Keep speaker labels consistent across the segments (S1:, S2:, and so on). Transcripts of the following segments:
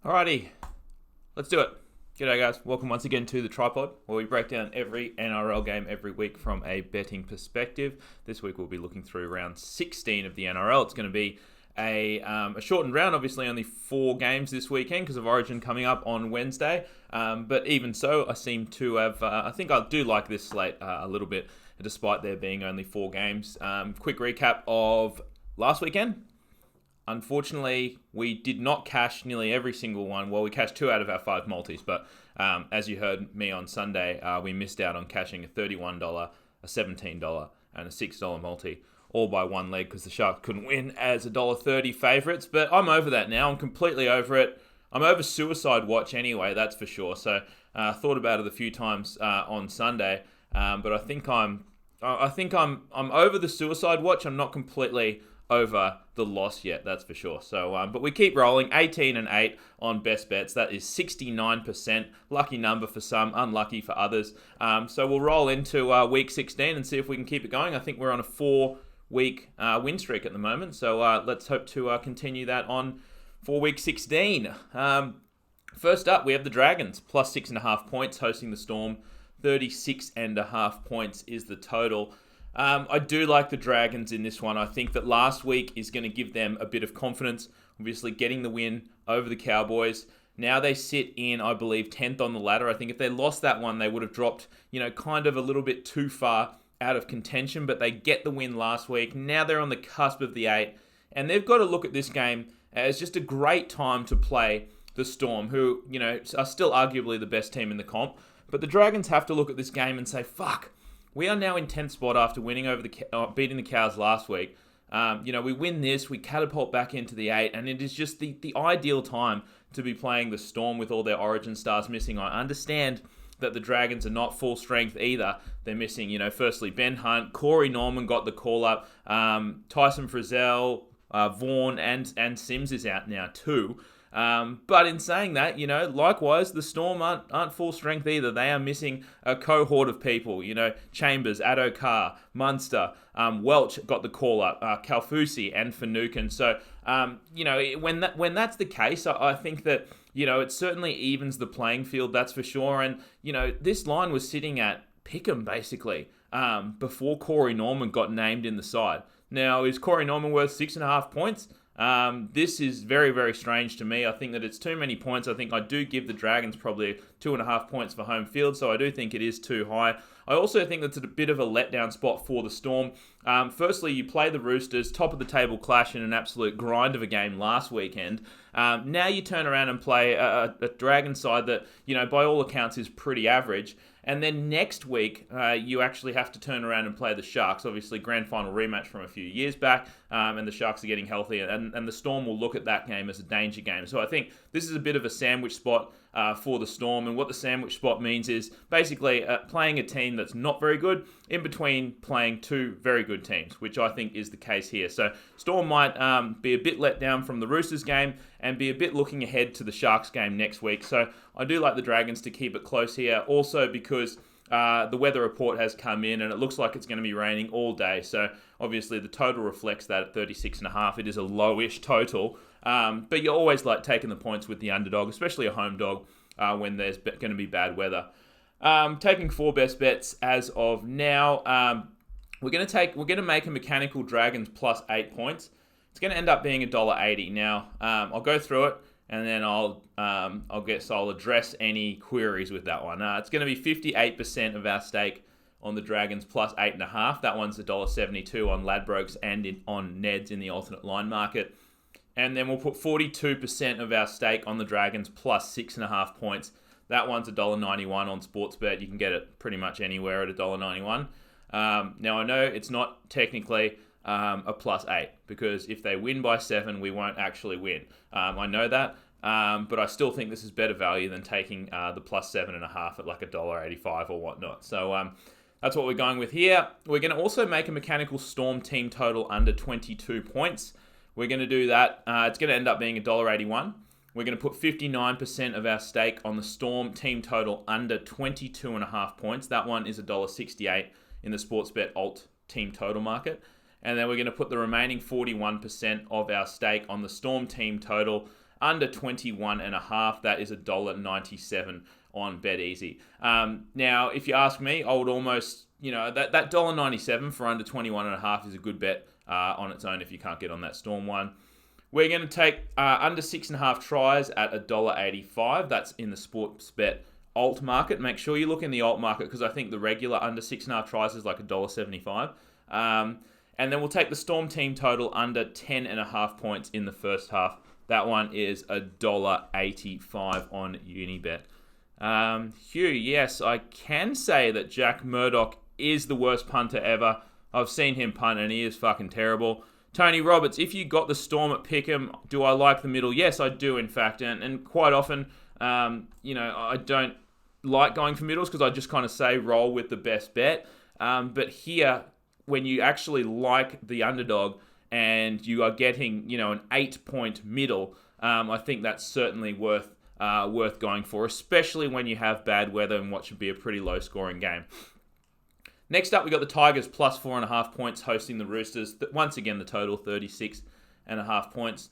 S1: Alrighty, let's do it. G'day guys, welcome once again to the TryPod, where we break down every NRL game every week from a betting perspective. This week we'll be looking through round 16 of the NRL. It's going to be a shortened round, obviously only 4 games this weekend because of Origin coming up on Wednesday. But even so, I seem to have, I think I do like this slate a little bit, despite there being only 4 games. Quick recap of last weekend. Unfortunately, we did not cash nearly every single one. Well, we cashed 2 out of our 5 multis, but as you heard me on Sunday, we missed out on cashing a $31, a $17, and a $6 multi, all by one leg because the Sharks couldn't win as $1.30 favourites. But I'm over that now. I'm completely over it. I'm over Suicide Watch anyway, that's for sure. So I thought about it a few times on Sunday, but I think I'm over the Suicide Watch. I'm not completely over the loss yet, that's for sure. So, but we keep rolling, 18-8 on best bets. That is 69%. Lucky number for some, unlucky for others. So we'll roll into week 16 and see if we can keep it going. I think we're on a 4-week win streak at the moment. So let's hope to continue that on for week 16. First up, we have the Dragons, plus 6.5 points, hosting the Storm. 36.5 points is the total. I do like the Dragons in this one. I think that last week is going to give them a bit of confidence. Obviously, getting the win over the Cowboys. Now they sit in, I believe, 10th on the ladder. I think if they lost that one, they would have dropped, kind of a little bit too far out of contention. But they get the win last week. Now they're on the cusp of the 8. And they've got to look at this game as just a great time to play the Storm, who, are still arguably the best team in the comp. But the Dragons have to look at this game and say, fuck. We are now in 10th spot after winning over beating the Cows last week. We win this, we catapult back into the 8, and it is just the ideal time to be playing the Storm with all their Origin stars missing. I understand that the Dragons are not full strength either. They're missing, firstly Ben Hunt, Corey Norman got the call up, Tyson Frizzell, Vaughan, and Sims is out now too. But in saying that, likewise, the Storm aren't full strength either. They are missing a cohort of people, Chambers, Addo-Carr, Munster, Welch got the call up, Kalfusi and Finucane. So, when that's the case, I think that, it certainly evens the playing field, that's for sure. And, this line was sitting at Pick'em, basically, before Corey Norman got named in the side. Now, is Corey Norman worth 6.5 points? This is very, very strange to me. I think that it's too many points. I think I do give the Dragons probably 2.5 points for home field, so I do think it is too high. I also think that's a bit of a letdown spot for the Storm. Firstly, you play the Roosters, top of the table clash in an absolute grind of a game last weekend. Now you turn around and play a Dragon side that, by all accounts is pretty average. And then next week, you actually have to turn around and play the Sharks. Obviously, grand final rematch from a few years back, and the Sharks are getting healthy, and the Storm will look at that game as a danger game. So I think this is a bit of a sandwich spot for the Storm, and what the sandwich spot means is basically playing a team that's not very good in between playing 2 very good teams, which I think is the case here. So Storm might be a bit let down from the Roosters game and be a bit looking ahead to the Sharks game next week. So I do like the Dragons to keep it close here, also because the weather report has come in and it looks like it's going to be raining all day. So obviously the total reflects that at 36.5. It is a lowish total, but you always like taking the points with the underdog, especially a home dog when there's going to be bad weather. Taking 4 best bets as of now. We're going to make a mechanical Dragons plus 8 points. It's going to end up being $1.80. Now, I'll go through it and then I'll address any queries with that one. It's going to be 58% of our stake on the Dragons plus 8.5. That one's $1.72 on Ladbrokes and on Neds in the alternate line market. And then we'll put 42% of our stake on the Dragons plus 6.5 points. That one's $1.91 on Sportsbet. You can get it pretty much anywhere at $1.91. Now, I know it's not technically a plus 8 because if they win by 7, we won't actually win. I know that, but I still think this is better value than taking the plus 7.5 at like $1.85 or whatnot. So that's what we're going with here. We're going to also make a mechanical Storm team total under 22 points. We're going to do that. It's going to end up being $1.81. We're going to put 59% of our stake on the Storm team total under 22.5 points. That one is $1.68 in the Sportsbet alt team total market. And then we're going to put the remaining 41% of our stake on the Storm team total under 21.5. That is $1.97 on BetEasy. Now, if you ask me, I would almost, that $1.97 for under 21.5 is a good bet on its own if you can't get on that Storm one. We're going to take under 6.5 tries at $1.85. That's in the Sportsbet alt market. Make sure you look in the alt market because I think the regular under 6.5 tries is like $1.75. And then we'll take the Storm team total under 10.5 points in the first half. That one is $1.85 on Unibet. Hugh, yes, I can say that Jack Murdoch is the worst punter ever. I've seen him punt and he is fucking terrible. Tony Roberts, if you got the Storm at Pickham, do I like the middle? Yes, I do, in fact. And quite often, I don't like going for middles because I just kind of say roll with the best bet. But here, when you actually like the underdog and you are getting, an 8-point middle, I think that's certainly worth going for, especially when you have bad weather and what should be a pretty low-scoring game. Next up, we got the Tigers plus 4.5 points hosting the Roosters. Once again, the total 36.5 points.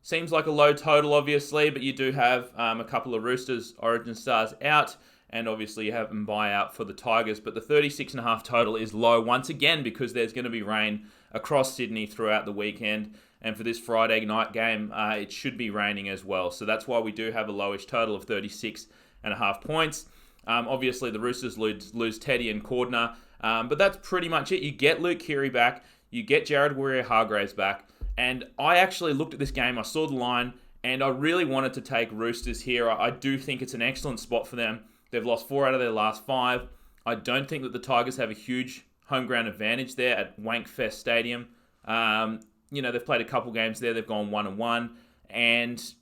S1: Seems like a low total, obviously, but you do have a couple of Roosters origin stars out, and obviously you have them buy out for the Tigers. But the 36.5 total is low once again because there's going to be rain across Sydney throughout the weekend. And for this Friday night game, it should be raining as well. So that's why we do have a lowish total of 36.5 points. Obviously, the Roosters lose Teddy and Cordner. But that's pretty much it. You get Luke Keary back. You get Jared Warrior-Hargraves back. And I actually looked at this game. I saw the line. And I really wanted to take Roosters here. I do think it's an excellent spot for them. They've lost 4 out of their last 5. I don't think that the Tigers have a huge home ground advantage there at Wankfest Stadium. They've played a couple games there. They've gone 1-1.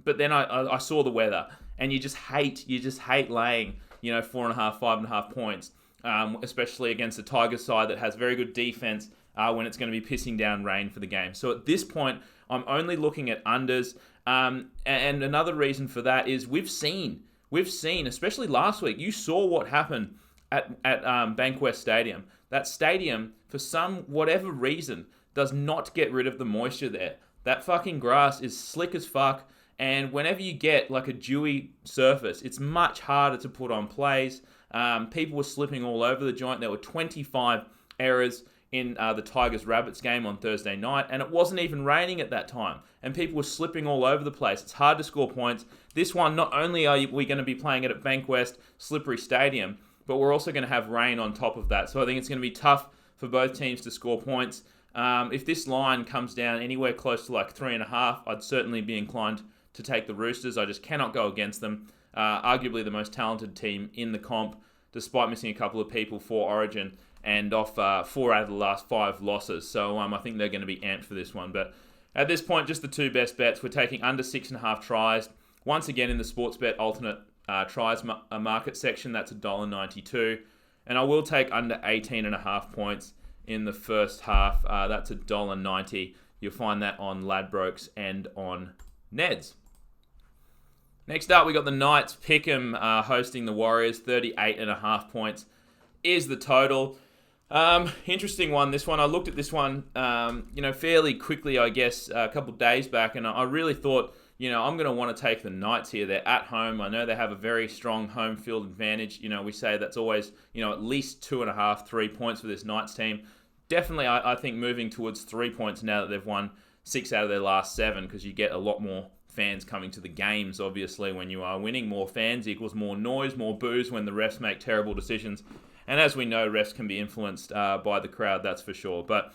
S1: But then I saw the weather. And you just hate laying, 4.5, 5.5 points. Especially against a Tigers side that has very good defense when it's going to be pissing down rain for the game. So at this point, I'm only looking at unders. And another reason for that is we've seen, especially last week, you saw what happened at Bankwest Stadium. That stadium, for whatever reason, does not get rid of the moisture there. That fucking grass is slick as fuck. And whenever you get like a dewy surface, it's much harder to put on plays. People were slipping all over the joint. There were 25 errors in the Tigers-Rabbits game on Thursday night, and it wasn't even raining at that time. And people were slipping all over the place. It's hard to score points. This one, not only are we going to be playing it at Bankwest, slippery stadium, but we're also going to have rain on top of that. So I think it's going to be tough for both teams to score points. If this line comes down anywhere close to like 3.5, I'd certainly be inclined to take the Roosters. I just cannot go against them. Arguably the most talented team in the comp, despite missing a couple of people for Origin and off 4 out of the last 5 losses. So I think they're going to be amped for this one. But at this point, just the 2 best bets. We're taking under 6.5 tries. Once again, in the Sportsbet alternate tries market section, that's $1.92. And I will take under 18.5 points in the first half. That's $1.90. You'll find that on Ladbrokes and on Neds. Next up, we got the Knights. Pickham hosting the Warriors. 38.5 points is the total. Interesting one, this one. I looked at this one, fairly quickly, I guess, a couple of days back, and I really thought, I'm going to want to take the Knights here. They're at home. I know they have a very strong home field advantage. We say that's always, at least 2.5, 3 points for this Knights team. Definitely, I think moving towards 3 points now that they've won 6 out of their last 7, because you get a lot more fans coming to the games. Obviously, when you are winning, more fans equals more noise, more boos when the refs make terrible decisions. And as we know, refs can be influenced by the crowd, that's for sure. But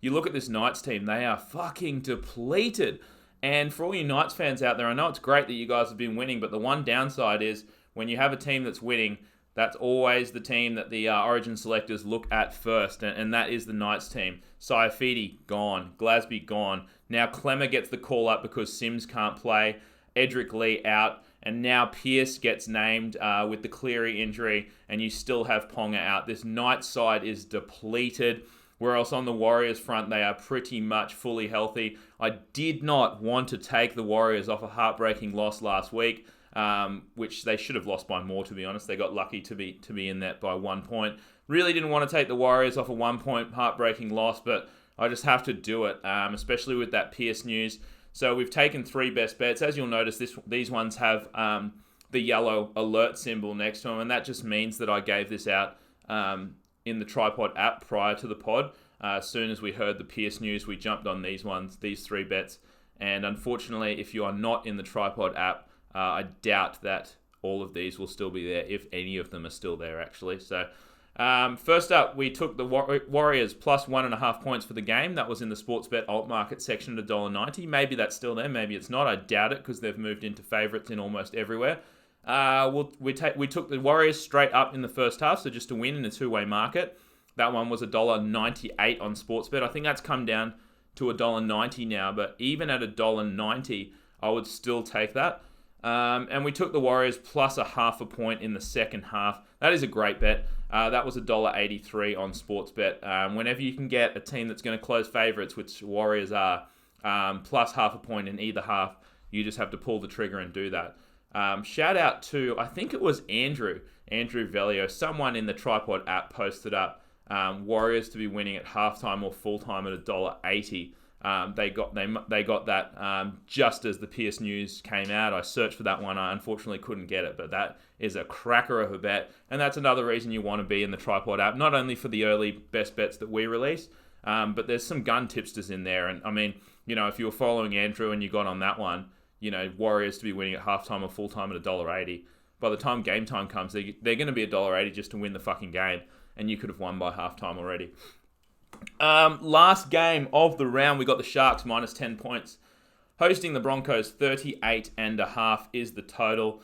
S1: you look at this Knights team, they are fucking depleted. And for all you Knights fans out there, I know it's great that you guys have been winning, but the one downside is when you have a team that's winning, that's always the team that the Origin selectors look at first, and that is the Knights team. Saifidi, gone. Glasby, gone. Now Clemmer gets the call up because Sims can't play. Edric Lee out. And now Pearce gets named with the Cleary injury, and you still have Ponga out. This Knights side is depleted. Whereas on the Warriors front, they are pretty much fully healthy. I did not want to take the Warriors off a heartbreaking loss last week, which they should have lost by more, to be honest. They got lucky to be in that by 1 point. Really didn't want to take the Warriors off a 1 point heartbreaking loss, but I just have to do it, especially with that Pearce news. So we've taken 3 best bets. As you'll notice, these ones have the yellow alert symbol next to them, and that just means that I gave this out in the TryPod app prior to the pod. As soon as we heard the Pierce news, we jumped on these 3 bets. And unfortunately, if you are not in the TryPod app, I doubt that all of these will still be there, if any of them are still there, actually. So, first up, we took the Warriors plus 1.5 points for the game. That was in the Sportsbet Alt Market section at $1.90. Maybe that's still there, maybe it's not. I doubt it, because they've moved into favourites in almost everywhere. We took the Warriors straight up in the first half, so just to win in a two-way market. That one was $1.98 on Sportsbet. I think that's come down to $1.90 now, but even at $1.90, I would still take that. And we took the Warriors plus 0.5 point in the second half. That is a great bet. That was $1.83 on Sportsbet. Whenever you can get a team that's going to close favourites, which Warriors are, plus 0.5 point in either half, you just have to pull the trigger and do that. Shout out to, I think it was Andrew Velio. Someone in the TryPod app posted up Warriors to be winning at halftime or full time at $1.80. They got that just as the Pierce news came out. I searched for that one. I unfortunately couldn't get it, but that is a cracker of a bet, and that's another reason you want to be in the TryPod app. Not only for the early best bets that we release, but there's some gun tipsters in there. And I mean, if you were following Andrew and you got on that one, Warriors to be winning at halftime or full time at $1.80. By the time game time comes, they're going to be $1.80 just to win the fucking game, and you could have won by halftime already. Last game of the round, we got the Sharks minus 10 points. Hosting the Broncos, 38.5 is the total.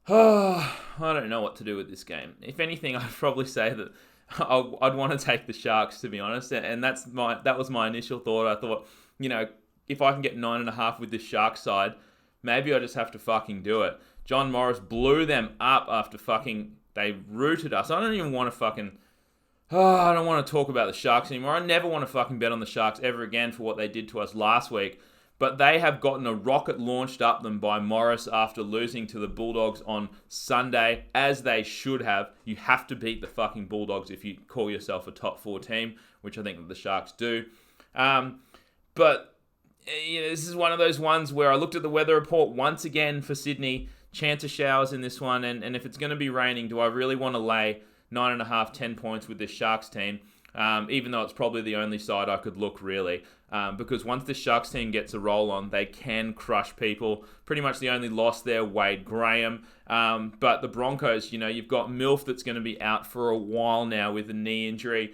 S1: I don't know what to do with this game. If anything, I'd probably say that I'd want to take the Sharks, to be honest. And that was my initial thought. I thought, if I can get 9.5 with this Sharks side, maybe I just have to fucking do it. John Morris blew them up after they rooted us. I don't even want to I don't want to talk about the Sharks anymore. I never want to fucking bet on the Sharks ever again for what they did to us last week. But they have gotten a rocket launched up them by Morris after losing to the Bulldogs on Sunday, as they should have. You have to beat the fucking Bulldogs if you call yourself a top 4 team, which I think that the Sharks do. But this is one of those ones where I looked at the weather report once again for Sydney. Chance of showers in this one. And if it's going to be raining, do I really want to lay 9.5, 10 points with this Sharks team? Even though it's probably the only side I could look, really. Because once the Sharks team gets a roll on, they can crush people. Pretty much the only loss there, Wade Graham. But the Broncos, you've got Milf that's going to be out for a while now with a knee injury.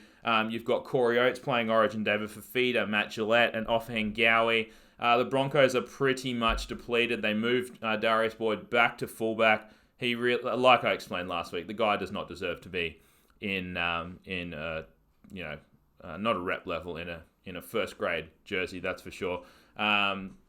S1: You've got Corey Oates playing Origin, David Fafita, Matt Gillette, and Offhang Gowie. The Broncos are pretty much depleted. They moved Darius Boyd back to fullback. Like I explained last week, the guy does not deserve to be not a rep level in a first grade jersey, that's for sure.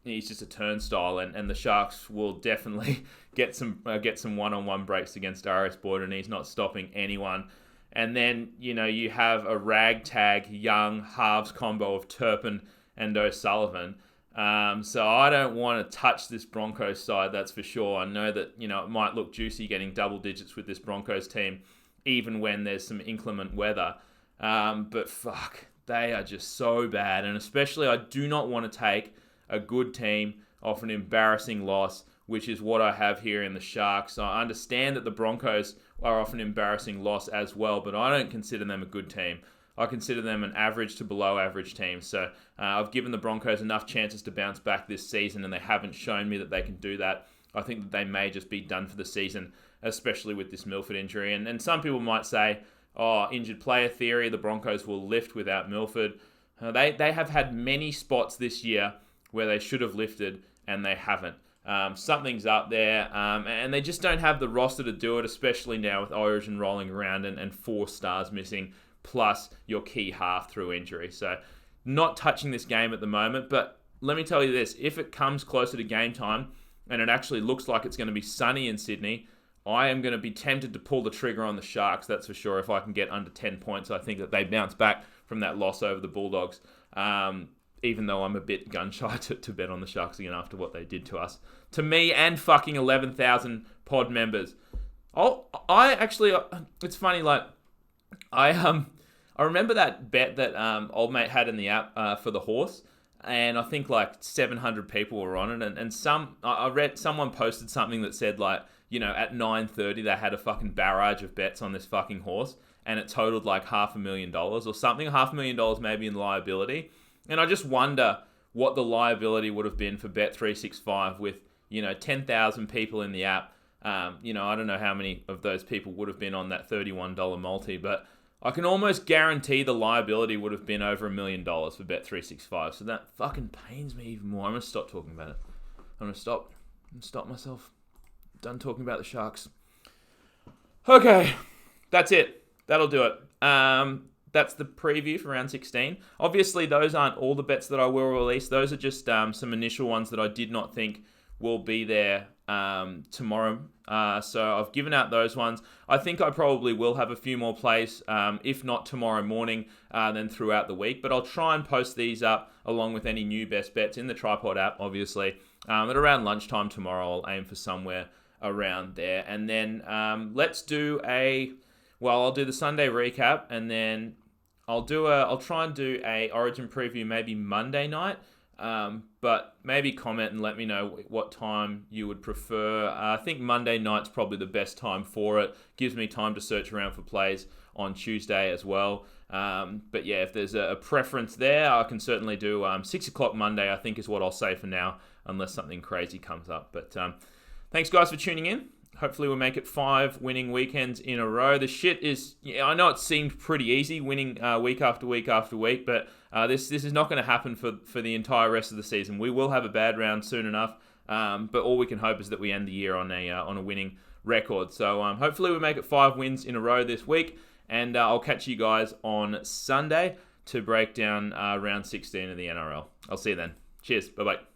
S1: He's just a turnstile, and the Sharks will definitely get some one-on-one breaks against Darius Boyd, and he's not stopping anyone. And then you have a ragtag young halves combo of Turpin and O'Sullivan. So I don't want to touch this Broncos side, that's for sure. I know that it might look juicy getting double digits with this Broncos team, even when there's some inclement weather. But fuck, they are just so bad. And especially, I do not want to take a good team off an embarrassing loss, which is what I have here in the Sharks. I understand that the Broncos are off an embarrassing loss as well, but I don't consider them a good team. I consider them an average to below average team. So I've given the Broncos enough chances to bounce back this season, and they haven't shown me that they can do that. I think that they may just be done for the season, especially with this Milford injury. And some people might say, injured player theory, the Broncos will lift without Milford. They have had many spots this year where they should have lifted, and they haven't. Something's up there, and they just don't have the roster to do it, especially now with Origin rolling around and 4 stars missing, plus your key half through injury. So not touching this game at the moment, but let me tell you this, if it comes closer to game time and it actually looks like it's going to be sunny in Sydney, I am going to be tempted to pull the trigger on the Sharks, that's for sure. If I can get under 10 points, I think that they bounce back from that loss over the Bulldogs, even though I'm a bit gun-shy to bet on the Sharks again after what they did to us. To me and fucking 11,000 pod members. It's funny, I remember that bet that old mate had in the app for the horse. and I think like 700 people were on it, and I read someone posted something that said like, at 9:30 they had a fucking barrage of bets on this fucking horse, and it totaled like $500,000 or something, $500,000 maybe in liability. And I just wonder what the liability would have been for Bet365 with 10,000 people in the app. I don't know how many of those people would have been on that $31 multi, but I can almost guarantee the liability would have been over $1 million for Bet365. So that fucking pains me even more. I'm going to stop talking about it. I'm going to stop myself. Done talking about the Sharks. Okay, that's it. That'll do it. That's the preview for round 16. Obviously, those aren't all the bets that I will release. Those are just some initial ones that I did not think will be there tomorrow. So I've given out those ones. I think I probably will have a few more plays, if not tomorrow morning, then throughout the week. But I'll try and post these up along with any new best bets in the TryPod app, obviously. At around lunchtime tomorrow, I'll aim for somewhere around there. And then I'll do the Sunday recap, and then I'll try and do a Origin preview maybe Monday night. But maybe comment and let me know what time you would prefer. I think Monday night's probably the best time for it. Gives me time to search around for plays on Tuesday as well. But yeah, if there's a preference there, I can certainly do 6 o'clock Monday, I think is what I'll say for now, unless something crazy comes up. But thanks guys for tuning in. Hopefully we'll make it 5 winning weekends in a row. The shit is, I know it seemed pretty easy winning week after week after week, but this is not going to happen for the entire rest of the season. We will have a bad round soon enough, but all we can hope is that we end the year on a winning record. So hopefully we make it 5 wins in a row this week, and I'll catch you guys on Sunday to break down round 16 of the NRL. I'll see you then. Cheers. Bye-bye.